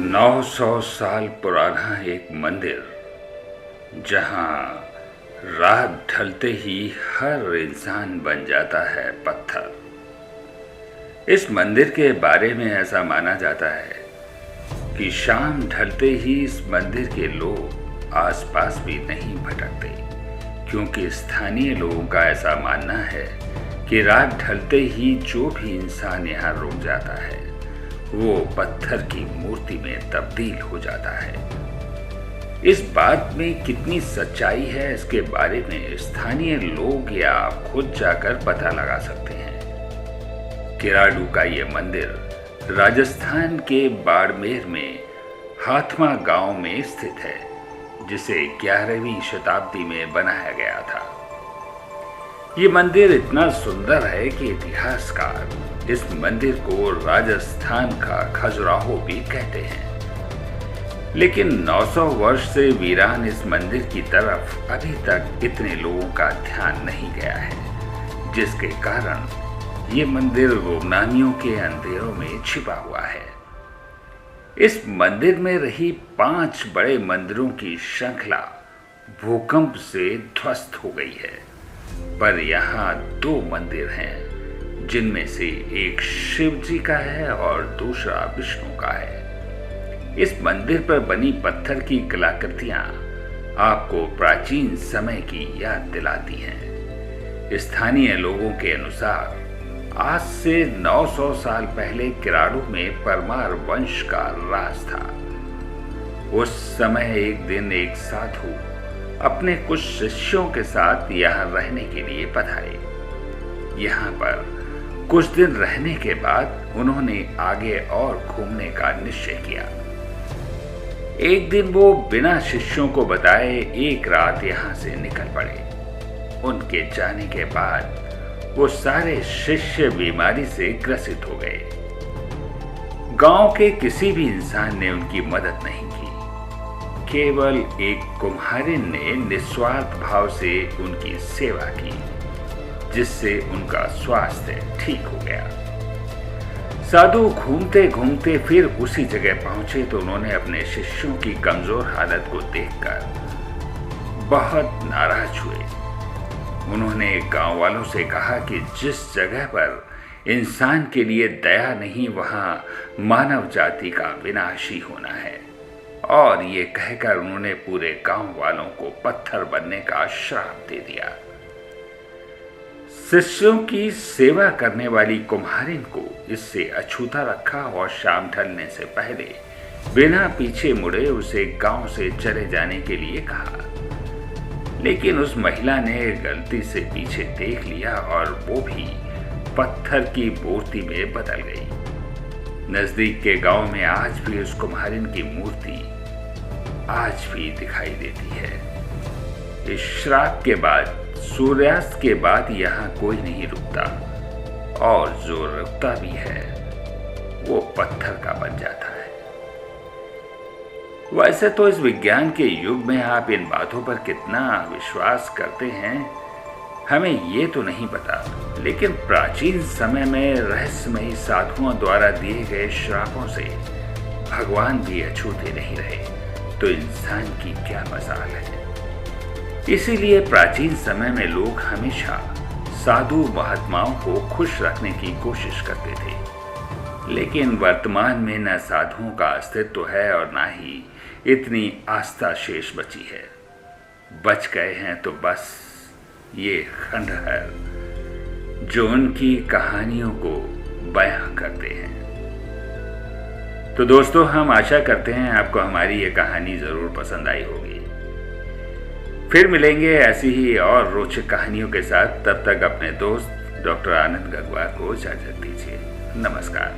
900 साल पुराना एक मंदिर, जहां रात ढलते ही हर इंसान बन जाता है पत्थर। इस मंदिर के बारे में ऐसा माना जाता है कि शाम ढलते ही इस मंदिर के लोग आसपास भी नहीं भटकते, क्योंकि स्थानीय लोगों का ऐसा मानना है कि रात ढलते ही जो भी इंसान यहाँ रुक जाता है वो पत्थर की मूर्ति में तब्दील हो जाता है। इस बात में कितनी सच्चाई है, इसके बारे में स्थानीय लोग या आप खुद जाकर पता लगा सकते हैं। किराडू का ये मंदिर राजस्थान के बाड़मेर में हाथमा गांव में स्थित है, जिसे 11वीं शताब्दी में बनाया गया था। ये मंदिर इतना सुंदर है कि इतिहासकार इस मंदिर को राजस्थान का खजुराहो भी कहते हैं। लेकिन 900 वर्ष से वीरान इस मंदिर की तरफ अभी तक इतने लोगों का ध्यान नहीं गया है, जिसके कारण ये मंदिर गुमनामियों के अंधेरों में छिपा हुआ है। इस मंदिर में रही 5 बड़े मंदिरों की श्रृंखला भूकंप से ध्वस्त हो गई है, पर यहाँ 2 मंदिर हैं, जिनमें से एक शिव जी का है और दूसरा विष्णु का है। इस मंदिर पर बनी पत्थर की कलाकृतियां आपको प्राचीन समय की याद दिलाती हैं। स्थानीय लोगों के अनुसार आज से 900 साल पहले किराडू में परमार वंश का राज था। उस समय एक दिन एक साधु अपने कुछ शिष्यों के साथ यहाँ रहने के लिए पधारे। यहाँ पर कुछ दिन रहने के बाद उन्होंने आगे और घूमने का निश्चय किया। एक दिन वो बिना शिष्यों को बताए एक रात यहाँ से निकल पड़े। उनके जाने के बाद वो सारे शिष्य बीमारी से ग्रसित हो गए। गांव के किसी भी इंसान ने उनकी मदद नहीं की। केवल एक कुम्हारिन ने निस्वार्थ भाव से उनकी सेवा की, जिससे उनका स्वास्थ्य ठीक हो गया। साधु घूमते घूमते फिर उसी जगह पहुंचे तो उन्होंने अपने शिष्यों की कमजोर हालत को देखकर बहुत नाराज हुए। उन्होंने गांव वालों से कहा कि जिस जगह पर इंसान के लिए दया नहीं, वहां मानव जाति का विनाश ही होना है। और ये कहकर उन्होंने पूरे गांव वालों को पत्थर बनने का श्राप दे दिया। शिष्यों की सेवा करने वाली कुम्हारिन को इससे अछूता रखा और शाम ढलने से पहले बिना पीछे मुड़े उसे गांव से चले जाने के लिए कहा। लेकिन उस महिला ने गलती से पीछे देख लिया और वो भी पत्थर की मूर्ति में बदल गई। नजदीक के गांव में आज भी उस कुम्हारिन की मूर्ति आज भी दिखाई देती है। इस श्राप के बाद सूर्यास्त के बाद यहाँ कोई नहीं रुकता, और जो रुकता भी है वो पत्थर का बन जाता है। वैसे तो इस विज्ञान के युग में आप इन बातों पर कितना विश्वास करते हैं हमें ये तो नहीं पता, लेकिन प्राचीन समय में रहस्यमयी साधुओं द्वारा दिए गए श्रापों से भगवान भी अछूते नहीं रहे, तो इंसान की क्या मजाल है। इसीलिए प्राचीन समय में लोग हमेशा साधु महात्माओं को खुश रखने की कोशिश करते थे। लेकिन वर्तमान में न साधुओं का अस्तित्व है और न ही इतनी आस्था शेष बची है। बच गए हैं तो बस ये खंडहर जो उनकी कहानियों को बयां करते हैं। तो दोस्तों, हम आशा करते हैं आपको हमारी ये कहानी जरूर पसंद आई होगी। फिर मिलेंगे ऐसी ही और रोचक कहानियों के साथ। तब तक अपने दोस्त डॉक्टर आनंद गंगवार को इजाजत दीजिए। नमस्कार।